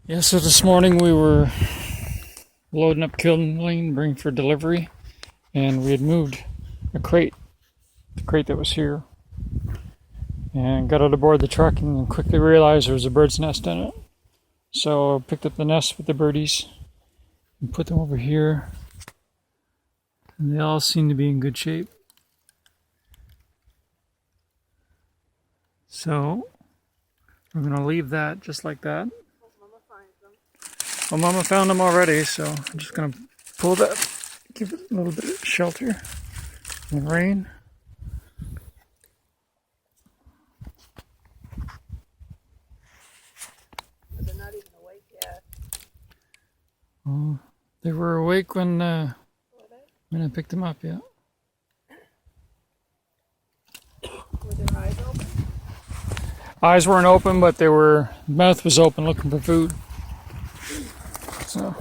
Yeah, so this morning we were loading up kindling, bringing for delivery, and we had moved a crate, the crate that was here, and got out aboard the truck and quickly realized there was a bird's nest in it. So I picked up the nest with the birdies and put them over here, and they all seem to be in good shape. So we're going to leave that just like that. Well, Mama found them already, so I'm just going to pull that, give it a little bit of shelter from the rain. They're not even awake yet. Oh, they were awake when I picked them up, yeah. Were their eyes open? Eyes weren't open, but mouth was open looking for food. So